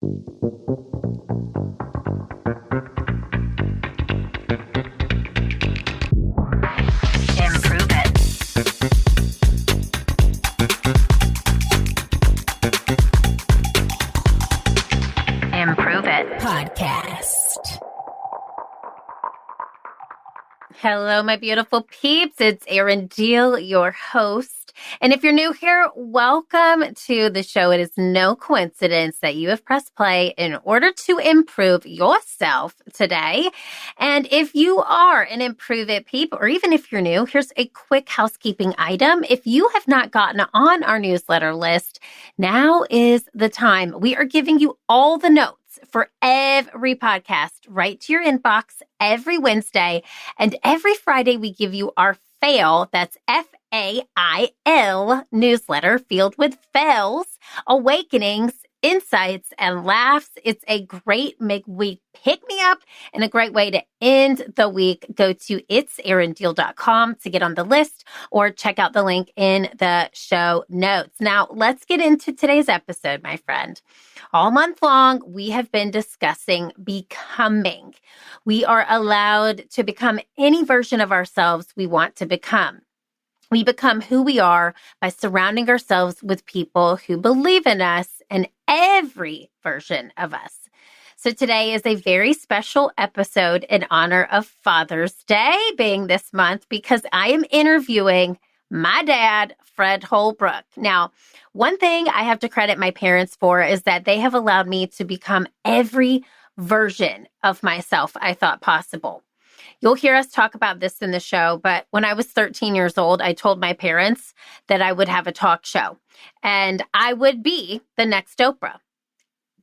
Improve it. Improve it. Podcast. Hello, my beautiful peeps. It's Erin, your host. And if you're new here, welcome to the show. It is no coincidence that you have pressed play in order to improve yourself today. And if you are an Improve It peep, or even if you're new, here's a quick housekeeping item. If you have not gotten on our newsletter list, now is the time. We are giving you all the notes for every podcast right to your inbox every Wednesday. And every Friday, we give you our fail, that's FAIL newsletter filled with fails, awakenings, insights, and laughs. It's a great midweek pick-me-up and a great way to end the week. Go to it'serindeal.com to get on the list or check out the link in the show notes. Now, let's get into today's episode, my friend. All month long, we have been discussing becoming. We are allowed to become any version of ourselves we want to become. We become who we are by surrounding ourselves with people who believe in us and every version of us. So today is a very special episode in honor of Father's Day being this month because I am interviewing my dad, Fred Holbrook. Now, one thing I have to credit my parents for is that they have allowed me to become every version of myself I thought possible. You'll hear us talk about this in the show, but when I was 13 years old, I told my parents that I would have a talk show and I would be the next Oprah.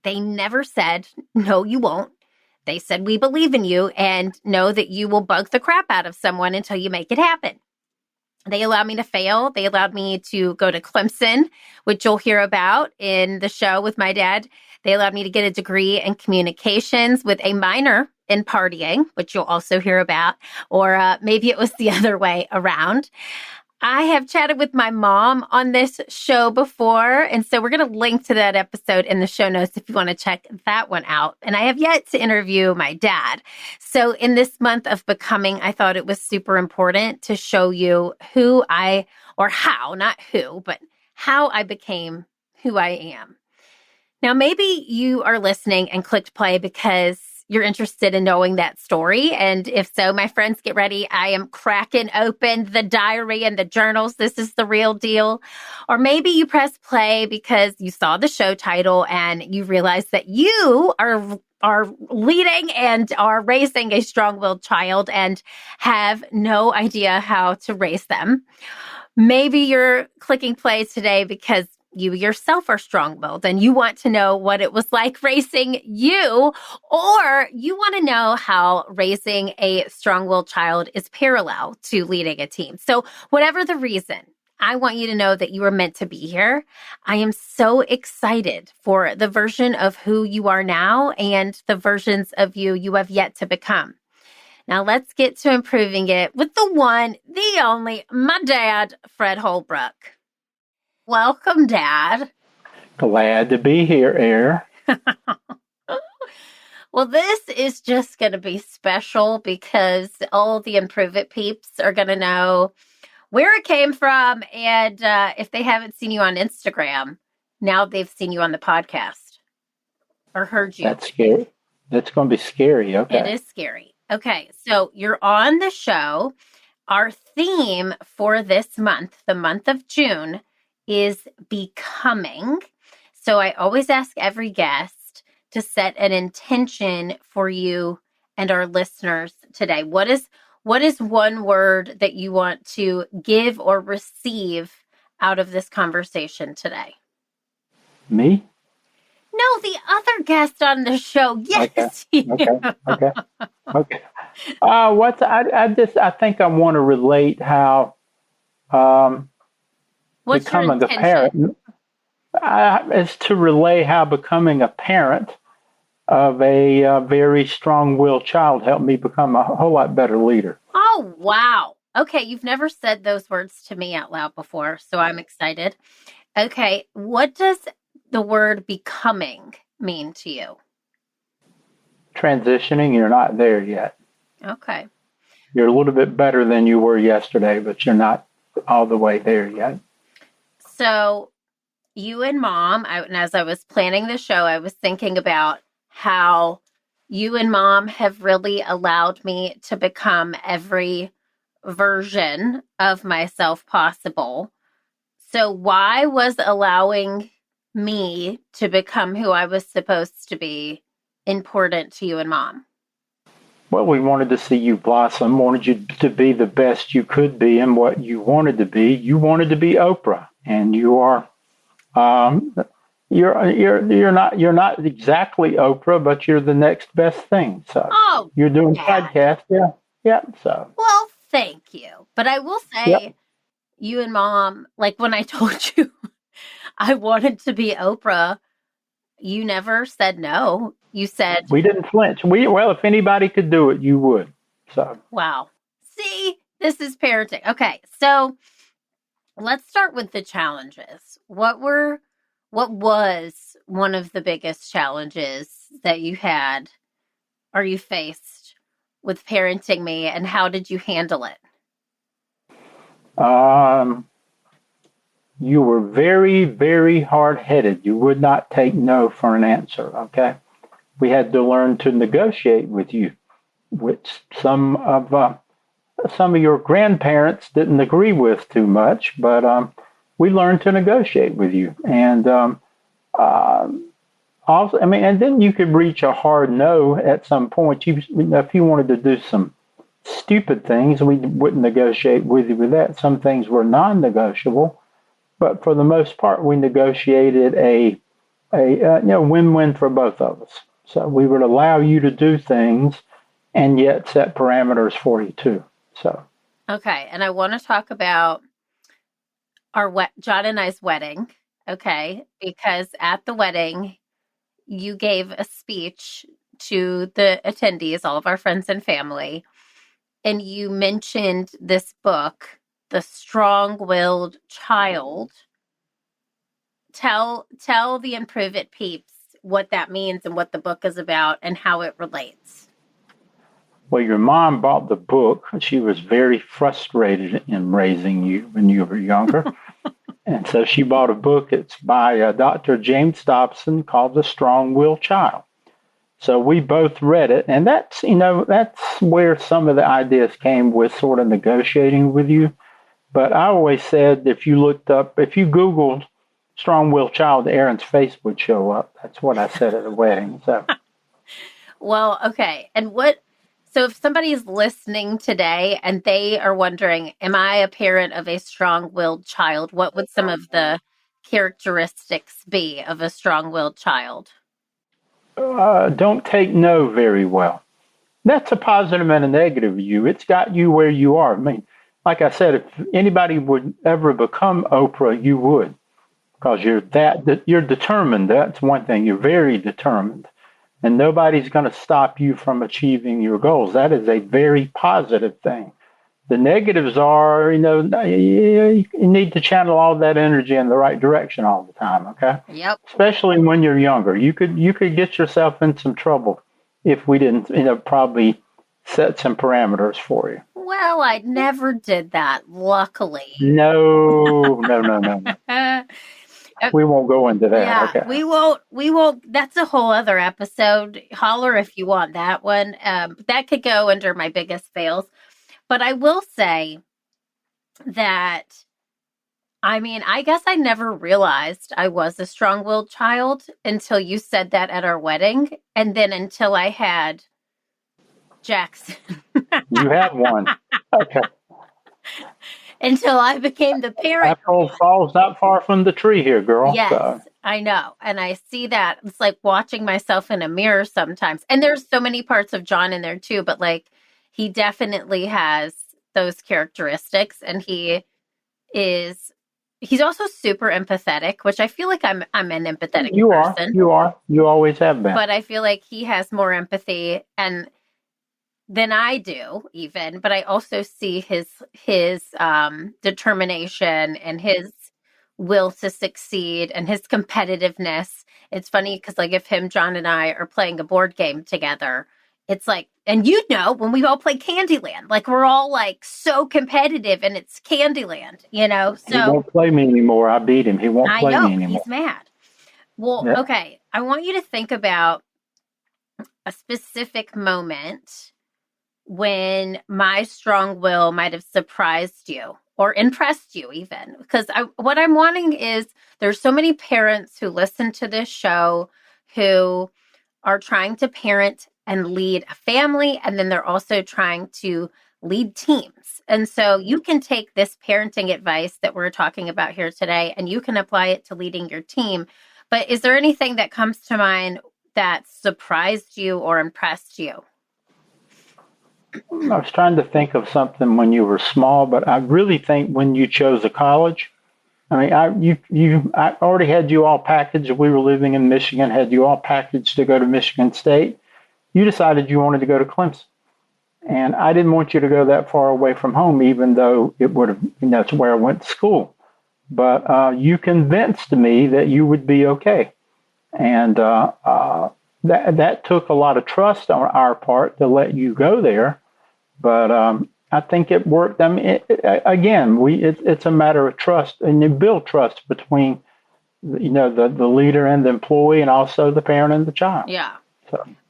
They never said, no, you won't. They said, we believe in you and know that you will bug the crap out of someone until you make it happen. They allowed me to fail. They allowed me to go to Clemson, which you'll hear about in the show with my dad. They allowed me to get a degree in communications with a minor in partying, which you'll also hear about, or maybe it was the other way around. I have chatted with my mom on this show before, and so we're going to link to that episode in the show notes if you want to check that one out. And I have yet to interview my dad. So in this month of becoming, I thought it was super important to show you who I, or how, not who, but how I became who I am. Now, maybe you are listening and clicked play because you're interested in knowing that story. And if so, my friends, get ready. I am cracking open the diary and the journals. This is the real deal. Or maybe you press play because you saw the show title and you realize that you are leading and are raising a strong-willed child and have no idea how to raise them. Maybe you're clicking play today because you yourself are strong-willed and you want to know what it was like raising you, or you want to know how raising a strong-willed child is parallel to leading a team. So whatever the reason, I want you to know that you are meant to be here. I am so excited for the version of who you are now and the versions of you have yet to become. Now let's get to improving it with the one, the only, my dad, Fred Holbrook. Welcome, Dad. Glad to be here, Erin. Well, this is just going to be special because all the Improve It peeps are going to know where it came from. And if they haven't seen you on Instagram, now they've seen you on the podcast or heard you. That's scary. That's going to be scary. Okay. It is scary. Okay. So you're on the show. Our theme for this month, the month of June, is becoming. So I always ask every guest to set an intention for you and our listeners today. What is one word that you want to give or receive out of this conversation today? Me? No, the other guest on the show. Yes. Okay. I think I want to relate how What's becoming your a parent is to relay how becoming a parent of a very strong-willed child helped me become a whole lot better leader. Oh, wow. Okay, you've never said those words to me out loud before, so I'm excited. Okay, what does the word becoming mean to you? Transitioning, you're not there yet. Okay. You're a little bit better than you were yesterday, but you're not all the way there yet. So you and Mom, and as I was planning the show, I was thinking about how you and Mom have really allowed me to become every version of myself possible. So why was allowing me to become who I was supposed to be important to you and Mom? Well, we wanted to see you blossom, wanted you to be the best you could be in what you wanted to be. You wanted to be Oprah, and you are. You're not exactly Oprah, but you're the next best thing. So you're doing podcasts, yeah. So well, thank you, but I will say, you and Mom, like when I told you I wanted to be Oprah, you never said no. You said we didn't flinch. Well, if anybody could do it, you would. So wow. See, this is parenting. Okay, so let's start with the challenges. What was one of the biggest challenges that you had or you faced with parenting me, and how did you handle it? You were very, very hard-headed. You would not take no for an answer, okay? We had to learn to negotiate with you, which some of your grandparents didn't agree with too much, but we learned to negotiate with you. And also, I mean, and then you could reach a hard no at some point. If you wanted to do some stupid things, we wouldn't negotiate with you with that. Some things were non-negotiable, but for the most part, we negotiated a win-win for both of us. So we would allow you to do things and yet set parameters for you too. So okay, and I want to talk about our John and I's wedding. Okay, because at the wedding, you gave a speech to the attendees, all of our friends and family, and you mentioned this book, The Strong-Willed Child. Tell the Improve It peeps what that means and what the book is about and how it relates. Well, your mom bought the book. She was very frustrated in raising you when you were younger. And so she bought a book. It's by Dr. James Dobson called The Strong-Willed Child. So we both read it. And that's where some of the ideas came with sort of negotiating with you. But I always said if you Googled Strong-Willed Child, Erin's face would show up. That's what I said at the wedding. So, well, okay. And so if somebody's listening today and they are wondering, am I a parent of a strong-willed child? What would some of the characteristics be of a strong-willed child? don't take no very well. That's a positive and a negative view. It's got you where you are. I mean, like I said, if anybody would ever become Oprah, you would, because you're determined. That's one thing. You're very determined, and nobody's going to stop you from achieving your goals. That is a very positive thing. The negatives are, you need to channel all that energy in the right direction all the time. Okay. Yep. Especially when you're younger, you could get yourself in some trouble if we didn't, probably set some parameters for you. Well, I never did that, luckily. No. We won't go into that. Yeah, Okay. we won't. That's a whole other episode. Holler if you want that one. That could go under my biggest fails. But I will say that, I mean, I guess I never realized I was a strong-willed child until you said that at our wedding. And then until I had Jackson. You had one. Okay. Until I became the parent. Apple falls not far from the tree here, girl. Yes, So. I know. And I see that. It's like watching myself in a mirror sometimes. And there's so many parts of John in there too, but like he definitely has those characteristics, and he's also super empathetic, which I feel like I'm an empathetic person. You are. You always have been. But I feel like he has more empathy than I do, even. But I also see his determination and his will to succeed and his competitiveness. It's funny because like if John and I are playing a board game together, it's like, and when we all play Candyland, like we're all like so competitive and it's Candyland, He won't play me anymore. I beat him. He won't play me anymore. He's mad. Well, okay. I want you to think about a specific moment when my strong will might have surprised you or impressed you even. Because what I'm wanting is there's so many parents who listen to this show who are trying to parent and lead a family, and then they're also trying to lead teams. And so you can take this parenting advice that we're talking about here today, and you can apply it to leading your team. But is there anything that comes to mind that surprised you or impressed you? I was trying to think of something when you were small, but I really think when you chose a college, I mean, I already had you all packaged. We were living in Michigan, had you all packaged to go to Michigan State. You decided you wanted to go to Clemson. And I didn't want you to go that far away from home, even though it would have, that's where I went to school. But you convinced me that you would be okay. And that took a lot of trust on our part to let you go there. But I think it worked. I mean, it's a matter of trust, and you build trust between, the leader and the employee, and also the parent and the child. Yeah.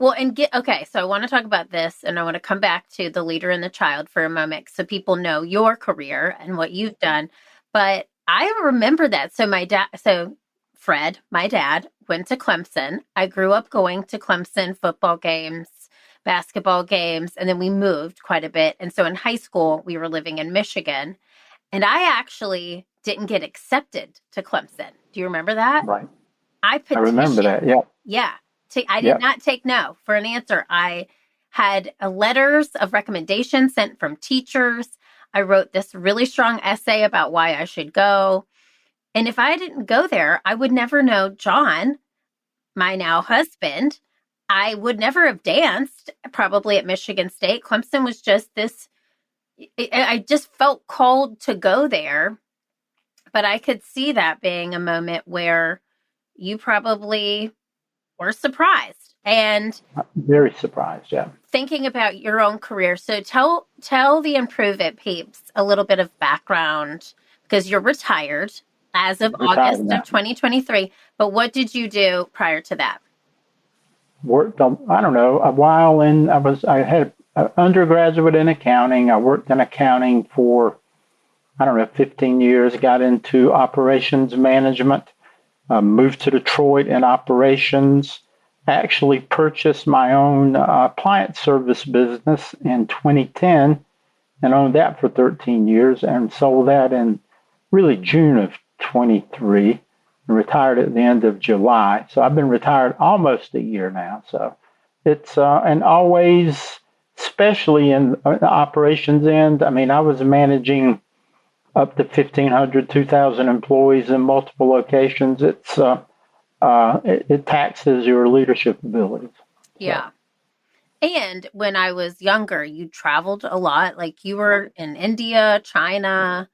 Well, so I want to talk about this, and I want to come back to the leader and the child for a moment so people know your career and what you've done. But I remember that. So Fred, my dad, went to Clemson. I grew up going to Clemson football games, basketball games, and then we moved quite a bit. And so in high school, we were living in Michigan, and I actually didn't get accepted to Clemson. Do you remember that? Right. I remember that, yeah. Yeah. I did not take no for an answer. I had letters of recommendation sent from teachers. I wrote this really strong essay about why I should go. And if I didn't go there, I would never know John, my now husband. I would never have danced probably at Michigan State. Clemson was just this, I just felt called to go there. But I could see that being a moment where you probably were surprised and very surprised. Yeah. Thinking about your own career. So tell the Improve It peeps a little bit of background because you're retired as of August of 2023. But what did you do prior to that? Worked, a while I had an undergraduate in accounting. I worked in accounting for, 15 years, got into operations management, moved to Detroit in operations, actually purchased my own appliance service business in 2010 and owned that for 13 years and sold that in really June of 23 and retired at the end of July. So I've been retired almost a year now. So it's, and always, especially in the operations end, I was managing up to 1,500, 2,000 employees in multiple locations. It's it taxes your leadership abilities. Yeah. And when I was younger, you traveled a lot. Like you were in India, China.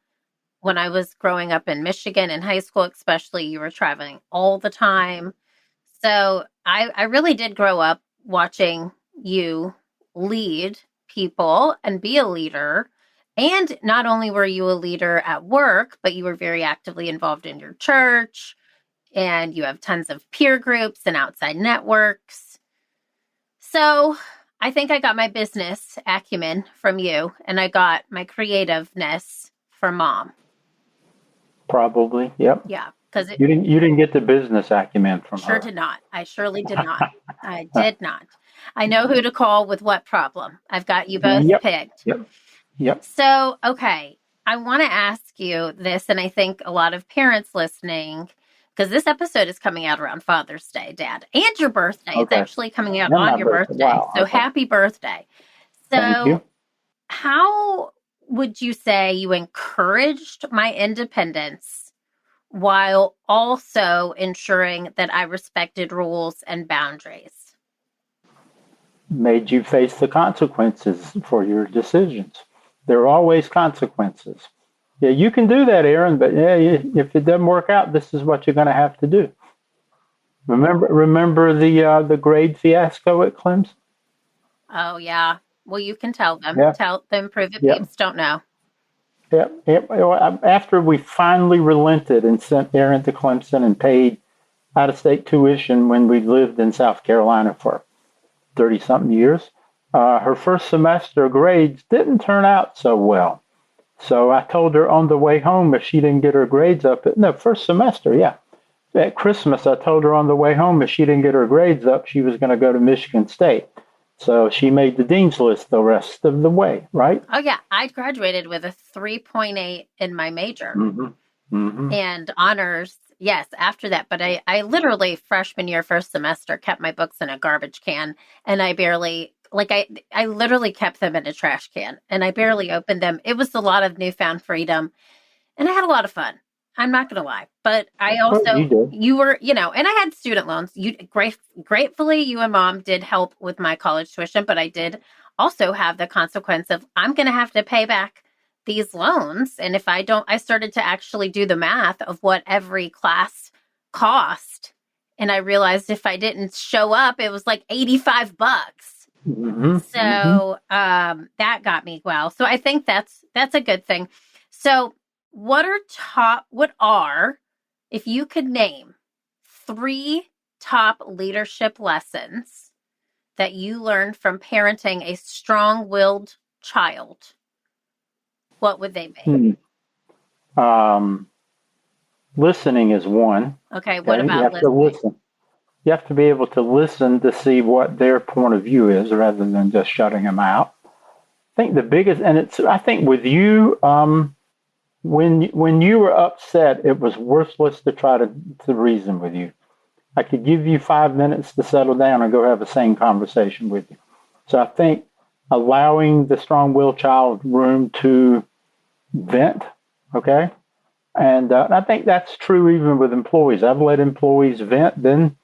When I was growing up in Michigan in high school, especially, you were traveling all the time. So I really did grow up watching you lead people and be a leader. And not only were you a leader at work, but you were very actively involved in your church, and you have tons of peer groups and outside networks. So I think I got my business acumen from you, and I got my creativeness from Mom. Probably, yep. Yeah, because you didn't get the business acumen from her. Sure did not. I surely did not. I did not. I know who to call with what problem. I've got you both picked. Yep. So, okay, I want to ask you this, and I think a lot of parents listening, because this episode is coming out around Father's Day, Dad, and your birthday. Okay. It's actually coming out on your birthday. Wow. So happy birthday. So thank you. How would you say you encouraged my independence while also ensuring that I respected rules and boundaries? Made you face the consequences for your decisions. There are always consequences. Yeah, you can do that, Erin, but yeah, if it doesn't work out, this is what you're going to have to do. Remember the grade fiasco at Clemson? Oh, yeah. Well, you can tell them. Yeah, Tell the Improve It yeah, peeps don't know. yeah. After we finally relented and sent Erin to Clemson and paid out-of-state tuition when we lived in South Carolina for 30-something years, her first semester grades didn't turn out so well. So I told her on the way home if she didn't get her grades up, no, first semester, yeah. At Christmas, I told her on the way home if she didn't get her grades up, she was going to go to Michigan State. So she made the dean's list the rest of the way, right? Oh, yeah. I graduated with a 3.8 in my major and honors. Yes, after that. But I literally freshman year, first semester, kept my books in a garbage can, and I barely, I literally kept them in a trash can, and I barely opened them. It was a lot of newfound freedom, and I had a lot of fun. I'm not going to lie. But I Well, you also, did. you were, and I had student loans. Gratefully, you and mom did help with my college tuition, but I did also have the consequence of I'm going to have to pay back these loans. And if I don't, I started to actually do the math of what every class cost. And I realized if I didn't show up, it was like $85. So that got me well. So I think that's a good thing. So what are, if you could name 3 top leadership lessons that you learned from parenting a strong-willed child, what would they be? Listening is one. Okay, what You about have to listening? listen. You have to be able to listen to see what their point of view is rather than just shutting them out. I think the biggest, and I think with you, when you were upset, it was worthless to try to reason with you. I could give you 5 minutes to settle down and go have a sane conversation with you. So I think allowing the strong-willed child room to vent, okay? And I think that's true even with employees. I've let employees vent, then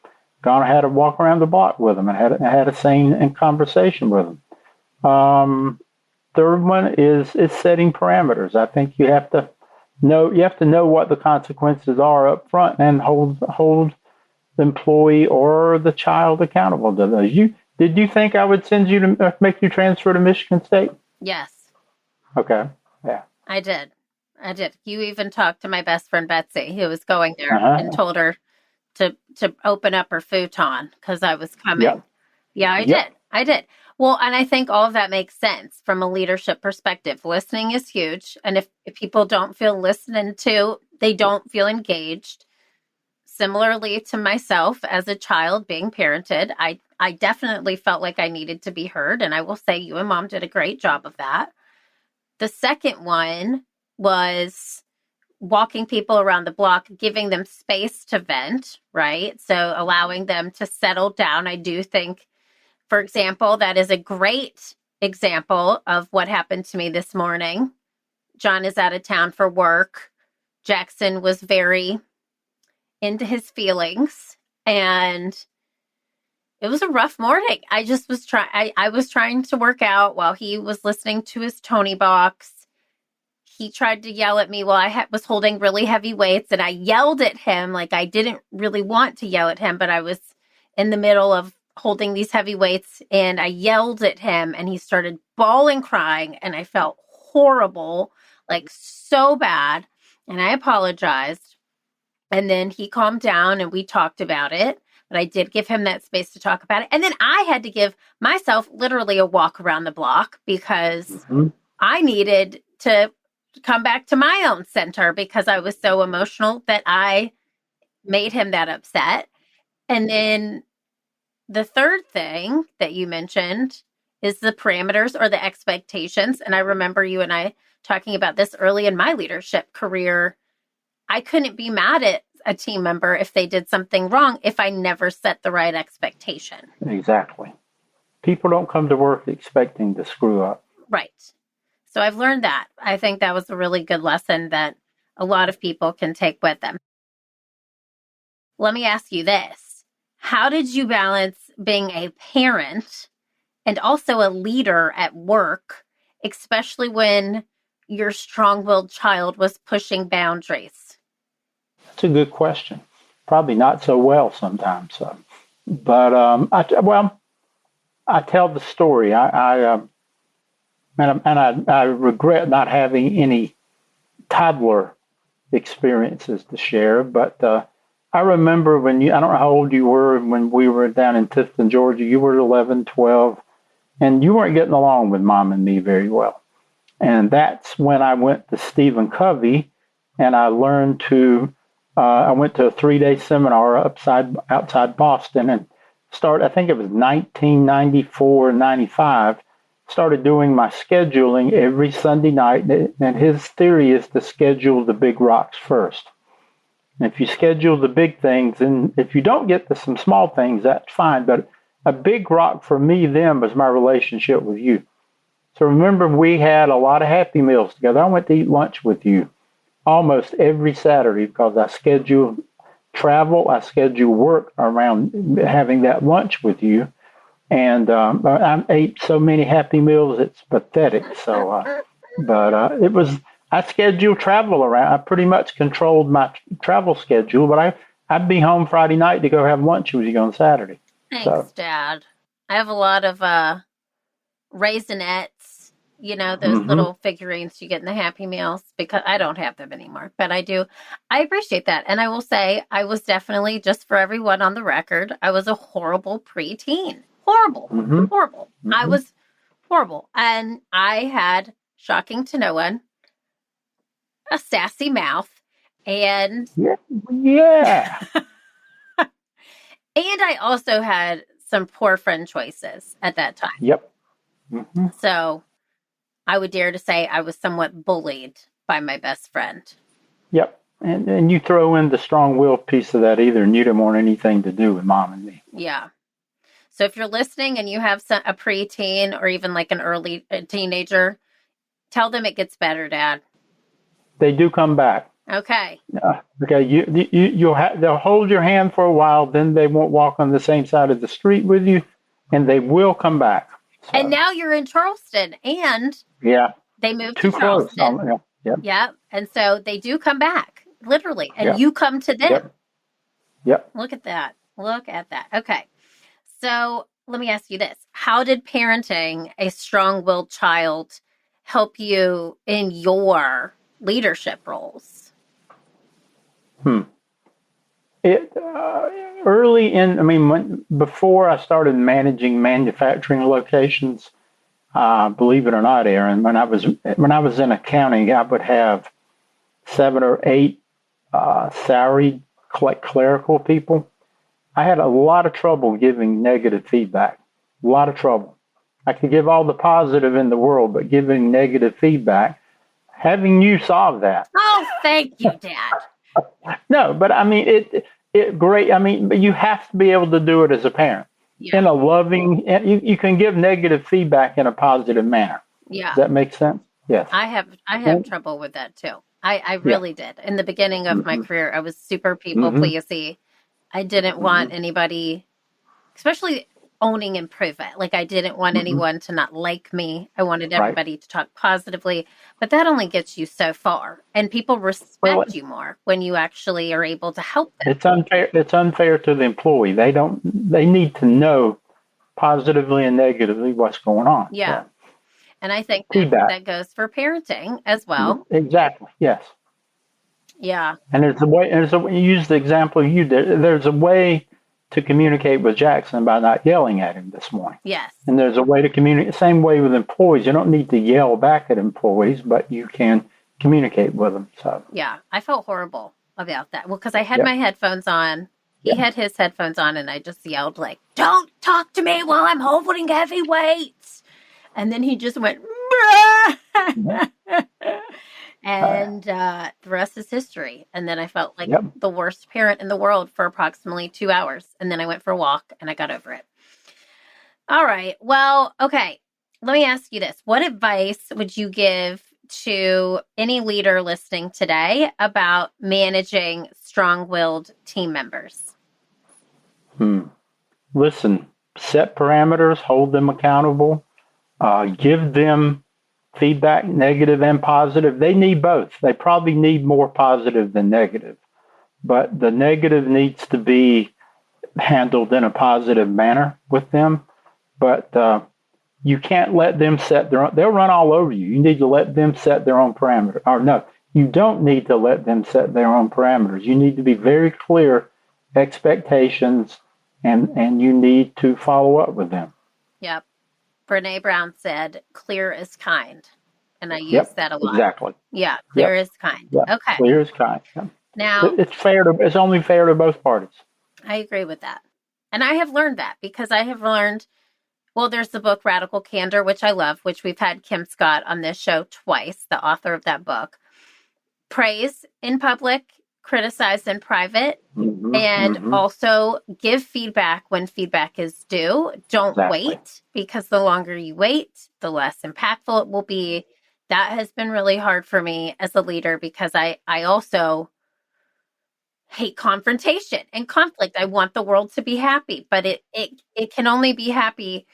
gone and had a walk around the block with them and had a sane conversation with them. Third one is setting parameters. I think you have to know what the consequences are up front and hold the employee or the child accountable to those. Did you think I would send you to make you transfer to Michigan State? Yes, Okay. Yeah. I did. You even talked to my best friend Betsy, who was going there, and Uh-huh. told her to open up her futon because I was coming. Yep. Yeah, I Yep. did. I did. Well, and I think all of that makes sense from a leadership perspective. Listening is huge. And if people don't feel listened to, they don't feel engaged. Similarly to myself as a child being parented, I definitely felt like I needed to be heard. And I will say you and mom did a great job of that. The second one was walking people around the block, giving them space to vent, right? So allowing them to settle down. I do think, for example, that is a great example of what happened to me this morning. John is out of town for work. Jackson was very into his feelings, and it was a rough morning. I just was I was trying to work out while he was listening to his Tony box. He tried to yell at me while I was holding really heavy weights, and I yelled at him. Like, I didn't really want to yell at him, but I was in the middle of holding these heavy weights, and I yelled at him, and he started bawling, crying, and I felt horrible, like so bad, and I apologized. And then he calmed down, and we talked about it, but I did give him that space to talk about it. And then I had to give myself literally a walk around the block because I needed to come back to my own center because I was so emotional that I made him that upset. And then the third thing that you mentioned is the parameters or the expectations. And I remember you and I talking about this early in my leadership career. I couldn't be mad at a team member if they did something wrong if I never set the right expectation. Exactly. People don't come to work expecting to screw up. Right. So I've learned that. I think that was a really good lesson that a lot of people can take with them. Let me ask you this. How did you balance being a parent and also a leader at work, especially when your strong-willed child was pushing boundaries? That's a good question. Probably not so well sometimes. But I tell the story. I regret not having any toddler experiences to share. But I remember I don't know how old you were when we were down in Tifton, Georgia. You were 11, 12, and you weren't getting along with Mom and me very well. And that's when I went to Stephen Covey, and I learned I went to a 3-day seminar outside Boston, and I think it was 1994, 95, started doing my scheduling every Sunday night. And his theory is to schedule the big rocks first. And if you schedule the big things, and if you don't get to some small things, that's fine. But a big rock for me then was my relationship with you. So remember, we had a lot of Happy Meals together. I went to eat lunch with you almost every Saturday because I scheduled travel, I scheduled work around having that lunch with you. And I ate so many Happy Meals, it's pathetic. So, I scheduled travel around. I pretty much controlled my travel schedule, but I'd be home Friday night to go have lunch with you on Saturday. Thanks, Dad. I have a lot of Raisinets, those little figurines you get in the Happy Meals, because I don't have them anymore, but I do. I appreciate that. And I will say I was definitely, just for everyone on the record, I was a horrible preteen. Horrible. I was horrible. And I had, shocking to no one, a sassy mouth. And yeah. And I also had some poor friend choices at that time. Yep. So I would dare to say I was somewhat bullied by my best friend. Yep. And you throw in the strong-willed piece of that either, and you didn't want anything to do with Mom and me. Yeah. So if you're listening and you have a preteen or even like an early teenager, tell them it gets better, Dad. They do come back. Okay. Okay. They'll hold your hand for a while, then they won't walk on the same side of the street with you, and they will come back. So. And now you're in Charleston, and they moved Too to Charleston. Close. Yeah. And so they do come back, literally, and you come to them. Yep. Look at that. Okay. So let me ask you this. How did parenting a strong-willed child help you in your leadership roles? Before I started managing manufacturing locations, believe it or not, Erin, when I was in accounting, I would have 7 or 8 salaried clerical people. I had a lot of trouble giving negative feedback. A lot of trouble. I could give all the positive in the world, but giving negative feedback, having you solve that. Oh, thank you, Dad. No, but great. But you have to be able to do it as a parent in a loving. You can give negative feedback in a positive manner. Yeah. Does that make sense? Yes. I have trouble with that too. I really did. In the beginning of my career, I was super people pleasy. I didn't want anybody, especially owning improvement. Like I didn't want anyone to not like me. I wanted everybody to talk positively, but that only gets you so far. And people respect you more when you actually are able to help them. It's unfair to the employee. They need to know positively and negatively what's going on. Yeah. So. And I think that goes for parenting as well. Exactly. Yes. Yeah. And you use the example you did. There's a way to communicate with Jackson by not yelling at him this morning. Yes. And there's a way to communicate, same way with employees. You don't need to yell back at employees, but you can communicate with them. So. Yeah, I felt horrible about that. Well, because I had my headphones on. He had his headphones on, and I just yelled like, "Don't talk to me while I'm holding heavy weights." And then he just went, and the rest is history. And then I felt like the worst parent in the world for approximately 2 hours. And then I went for a walk and I got over it. All right. Well, okay. Let me ask you this. What advice would you give to any leader listening today about managing strong-willed team members? Listen, set parameters, hold them accountable, give them feedback, negative and positive. They need both. They probably need more positive than negative, but the negative needs to be handled in a positive manner with them. But you can't let them set their own, they'll run all over you. You need to let them set their own parameters. Or no, you don't need to let them set their own parameters. You need to be very clear expectations, and you need to follow up with them. Yep. Brene Brown said, clear is kind. And I use that a lot. Exactly. Yeah, clear is kind. Yep. Okay. Clear is kind. Yep. Now, it's only fair to both parties. I agree with that. And I have learned that because I have learned, well, there's the book Radical Candor, which I love, which we've had Kim Scott on this show twice, the author of that book. Praise in public, criticize in private, and also give feedback when feedback is due. Don't wait, because the longer you wait, the less impactful it will be. That has been really hard for me as a leader because I also hate confrontation and conflict. I want the world to be happy, but it can only be happy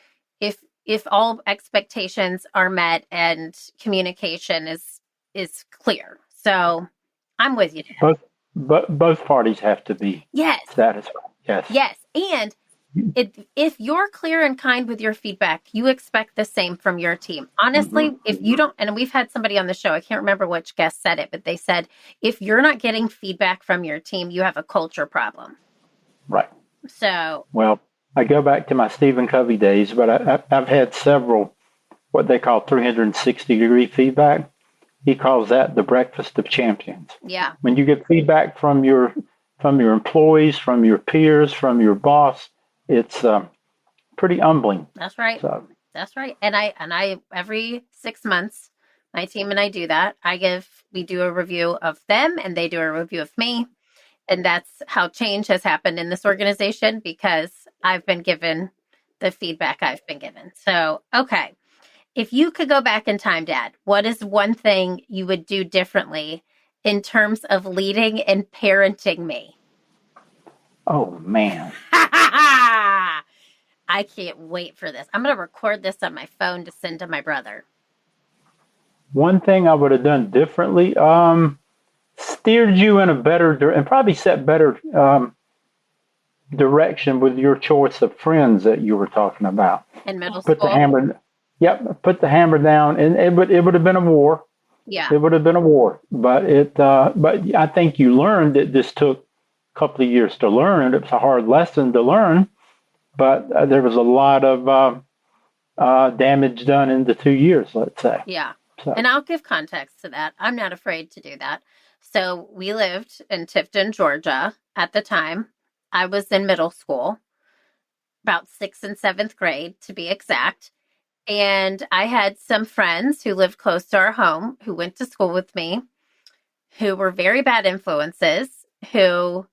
if all expectations are met and communication is clear. So I'm with you, Dan. Both parties have to be satisfied. Yes. And if you're clear and kind with your feedback, you expect the same from your team. Honestly, if you don't, and we've had somebody on the show, I can't remember which guest said it, but they said, if you're not getting feedback from your team, you have a culture problem. Right. So. Well, I go back to my Stephen Covey days, but I've had several, what they call 360-degree feedback. He calls that the breakfast of champions. Yeah. When you get feedback from your employees, from your peers, from your boss, it's pretty humbling. That's right. So. That's right. And I every 6 months, my team and I do that. We do a review of them and they do a review of me. And that's how change has happened in this organization because I've been given the feedback I've been given. So, okay. If you could go back in time, Dad, what is one thing you would do differently in terms of leading and parenting me? Oh, man. I can't wait for this. I'm going to record this on my phone to send to my brother. One thing I would have done differently, steered you in a better and probably set better direction with your choice of friends that you were talking about. In middle school? Put the hammer down, and it would have been a war. Yeah. It would have been a war, but but I think you learned that this took a couple of years to learn. It was a hard lesson to learn, but there was a lot of damage done in the 2 years, let's say. Yeah. So. And I'll give context to that. I'm not afraid to do that. So we lived in Tifton, Georgia at the time. I was in middle school, about 6th and 7th grade to be exact. And I had some friends who lived close to our home who went to school with me, who were very bad influences, who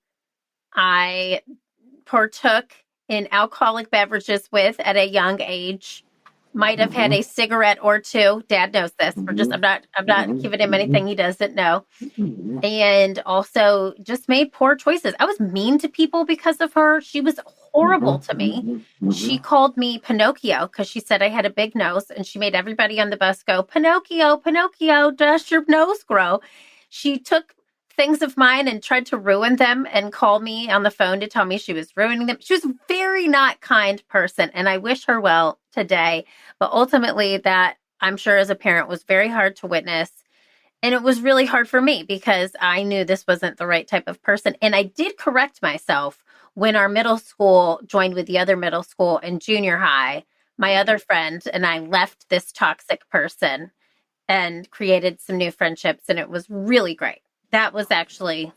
I partook in alcoholic beverages with at a young age, might have had a cigarette or two. Dad knows this. I'm not giving him anything he doesn't know. And also just made poor choices. I was mean to people because of her. She was horrible to me. She called me Pinocchio because she said I had a big nose, and she made everybody on the bus go, Pinocchio, Pinocchio, does your nose grow? She took things of mine and tried to ruin them and call me on the phone to tell me she was ruining them. She was a very not kind person, and I wish her well today. But ultimately, that, I'm sure as a parent, was very hard to witness. And it was really hard for me because I knew this wasn't the right type of person. And I did correct myself when our middle school joined with the other middle school in junior high. My other friend and I left this toxic person and created some new friendships, and it was really great. That was actually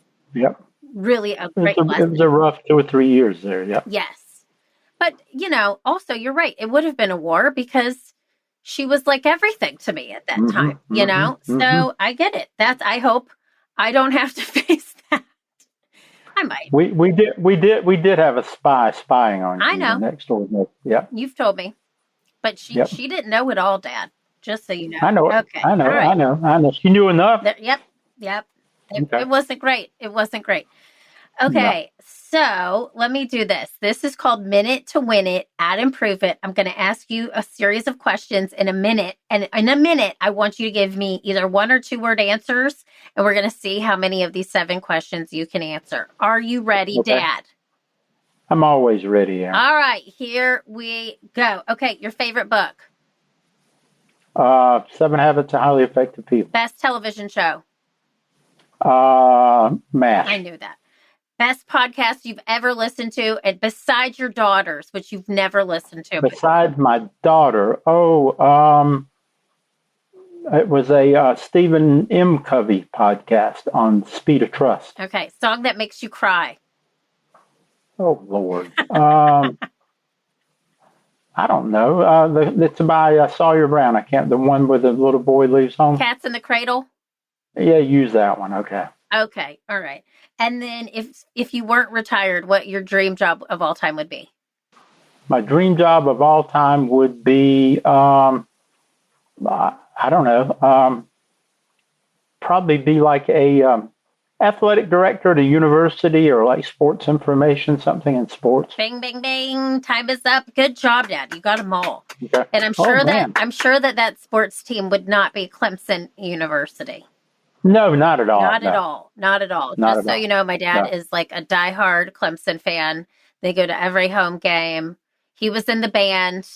really a great lesson. It was a rough 2 or 3 years there, yeah. Yes. But, also, you're right. It would have been a war because she was like everything to me at that time, So I get it. I hope I don't have to face that. I might. We did have a spy spying on you. I know. Next door. Yeah. You've told me. But she didn't know it all, Dad. Just so you know. I know. Okay. I know. Right. I know. She knew enough. Yep. Okay. It wasn't great. It wasn't great. Okay, so let me do this. This is called Minute to Win It at Improve It. I'm going to ask you a series of questions in a minute. And in a minute, I want you to give me either 1 or 2 word answers. And we're going to see how many of these 7 questions you can answer. Are you ready, Okay. Dad? I'm always ready, Erin. All right, here we go. Okay, your favorite book? 7 Habits of Highly Effective People. Best television show? MASH. I knew that. Best podcast you've ever listened to, and besides your daughters, which you've never listened to. Besides my daughter, it was a Stephen M. Covey podcast on Speed of Trust. Okay, song that makes you cry. Oh, Lord. I don't know. It's by Sawyer Brown. The one where the little boy leaves home. Cats in the Cradle? Yeah, use that one. Okay. Okay, all right. And then if you weren't retired, what your dream job of all time would be? My dream job of all time would be, I don't know, probably be like a athletic director at a university or like sports information, something in sports. Bing, bing, bing. Time is up. Good job, Dad. You got them all. Okay. And I'm sure that sports team would not be Clemson University. No, not at all. Not at all. Not at all. Not Just at so all. you know, my dad is like a diehard Clemson fan. They go to every home game. He was in the band.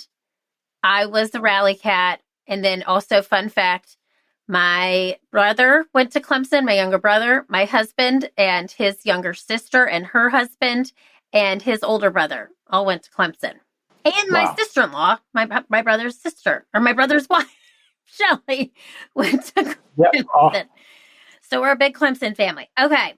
I was the rally cat. And then also, fun fact, my brother went to Clemson, my younger brother, my husband and his younger sister and her husband and his older brother all went to Clemson. And my sister-in-law, my brother's sister, or my brother's wife, Shelly, went to Clemson. So we're a big Clemson family. Okay.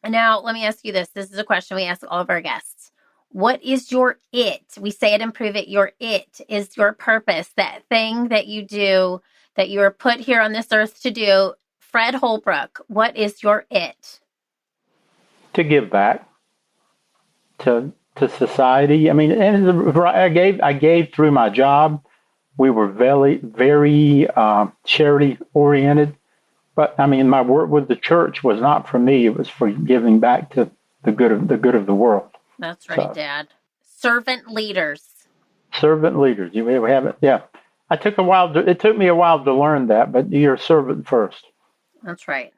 Now, let me ask you this. This is a question we ask all of our guests. What is your it? We say it, improve it. Your it is your purpose, that thing that you do, that you are put here on this earth to do. Fred Holbrook, what is your it? To give back to society. I mean, and I gave through my job. We were very charity oriented. But I mean, my work with the church was not for me; it was for giving back to the good of the world. That's right, Dad. Servant leaders. Servant leaders. We have it. Yeah, it took me a while to learn that, but you're a servant first. That's right.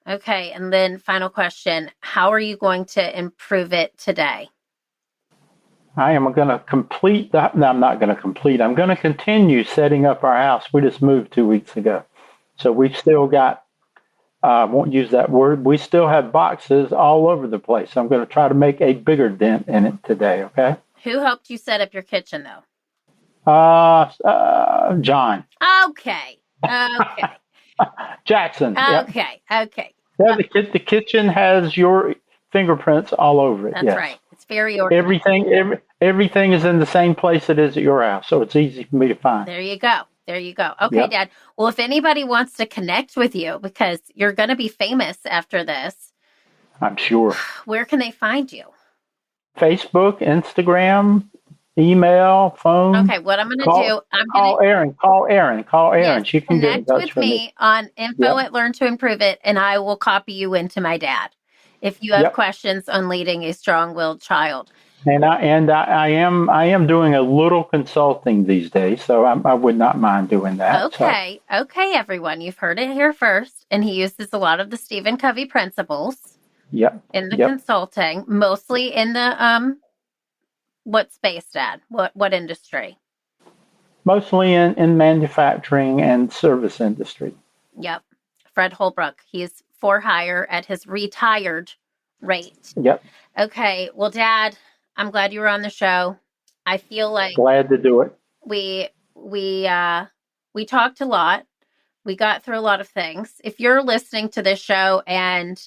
Okay, and then final question: how are you going to improve it today? I am going to complete that. No, I'm not going to complete. I'm going to continue setting up our house. We just moved 2 weeks ago. So we've still got, I won't use that word, we still have boxes all over the place. I'm going to try to make a bigger dent in it today, okay? Who helped you set up your kitchen, though? John. Okay. Jackson. Okay. Yep. Okay. Yeah, the kitchen has your fingerprints all over it. That's right. It's very organized. Everything is in the same place it is at your house, so it's easy for me to find. There you go. Okay, yep. Dad. Well, if anybody wants to connect with you, because you're going to be famous after this. I'm sure. Where can they find you? Facebook, Instagram, email, phone. Okay, what I'm going to do, Call Erin. Yes, She can connect with me on info at Learn to Improve It, and I will copy you into my dad if you have questions on leading a strong-willed child. And I am doing a little consulting these days, so I would not mind doing that. Okay, everyone, you've heard it here first, and he uses a lot of the Stephen Covey principles. Yep. In the consulting, mostly in the what space, Dad? What industry? Mostly in manufacturing and service industry. Yep. Fred Holbrook. He's for hire at his retired rate. Yep. Okay. Well, Dad, I'm glad you were on the show. I feel like glad to do it. We talked a lot. We got through a lot of things. If you're listening to this show and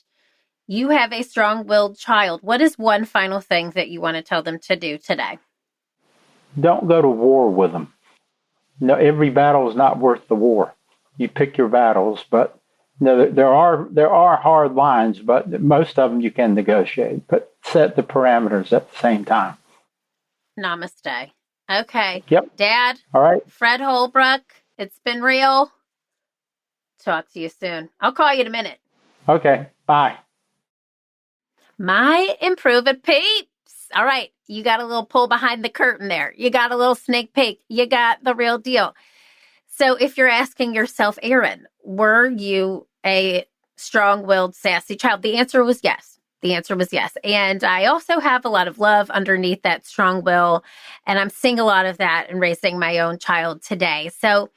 you have a strong-willed child, what is one final thing that you want to tell them to do today? Don't go to war with them. No, every battle is not worth the war. You pick your battles, but there are hard lines, but most of them you can negotiate. But set the parameters at the same time. Namaste. Okay. Yep. Dad. All right. Fred Holbrook. It's been real. Talk to you soon. I'll call you in a minute. Okay. Bye. My Improve It peeps. All right, you got a little pull behind the curtain there. You got a little sneak peek. You got the real deal. So if you're asking yourself, Erin, were you a strong-willed, sassy child? The answer was yes. The answer was yes. And I also have a lot of love underneath that strong will, and I'm seeing a lot of that in raising my own child today. So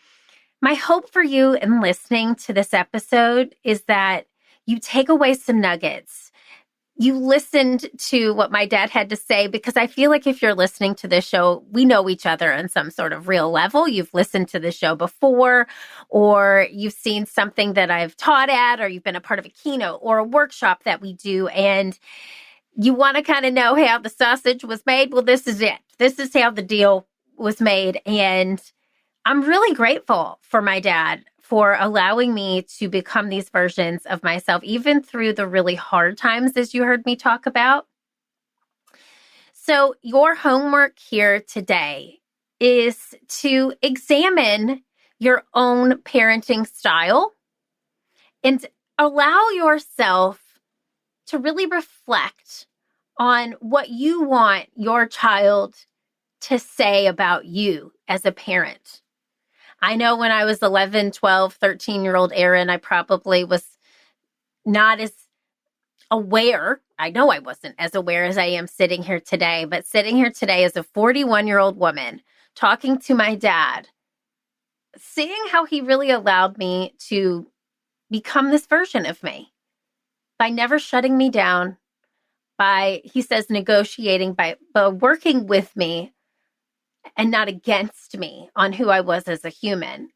my hope for you in listening to this episode is that you take away some nuggets. You listened to what my dad had to say, because I feel like if you're listening to this show, we know each other on some sort of real level. You've listened to the show before, or you've seen something that I've taught at, or you've been a part of a keynote or a workshop that we do, and you want to kind of know how the sausage was made. Well, this is it. This is how the deal was made. And I'm really grateful for my dad for allowing me to become these versions of myself, even through the really hard times, as you heard me talk about. So your homework here today is to examine your own parenting style and allow yourself to really reflect on what you want your child to say about you as a parent. I know when I was 11, 12, 13-year-old Erin, I probably was not as aware. I know I wasn't as aware as I am sitting here today, but sitting here today as a 41-year-old woman talking to my dad, seeing how he really allowed me to become this version of me by never shutting me down, by, he says, negotiating, by working with me and not against me on who I was as a human.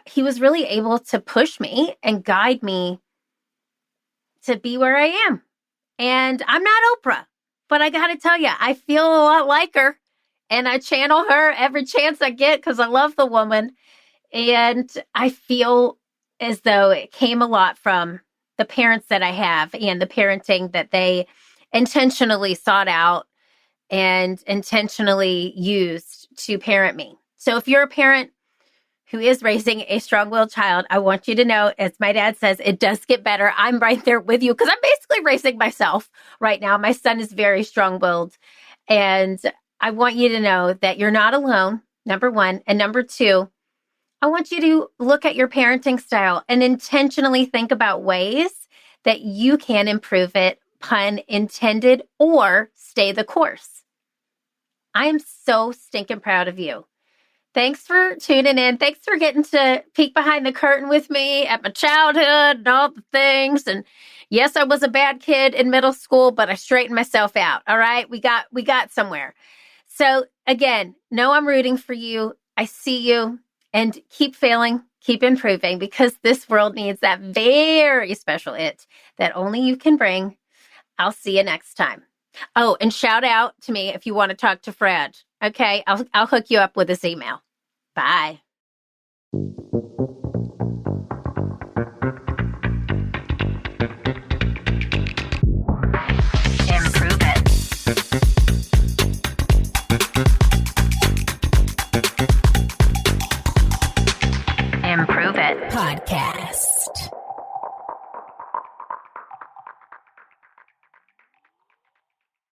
He was really able to push me and guide me to be where I am. And I'm not Oprah, but I got to tell you, I feel a lot like her, and I channel her every chance I get because I love the woman. And I feel as though it came a lot from the parents that I have and the parenting that they intentionally sought out and intentionally used to parent me. So if you're a parent who is raising a strong-willed child, I want you to know, as my dad says, it does get better. I'm right there with you because I'm basically raising myself right now. My son is very strong-willed. And I want you to know that you're not alone, number one. And number two, I want you to look at your parenting style and intentionally think about ways that you can improve it, pun intended, or stay the course. I am so stinking proud of you. Thanks for tuning in. Thanks for getting to peek behind the curtain with me at my childhood and all the things. And yes, I was a bad kid in middle school, but I straightened myself out. All right. We got somewhere. So again, know I'm rooting for you. I see you, and keep failing, keep improving, because this world needs that very special it that only you can bring. I'll see you next time. Oh, and shout out to me if you want to talk to Fred. Okay, I'll hook you up with his email. Bye. Improve it. Improve it. Podcast.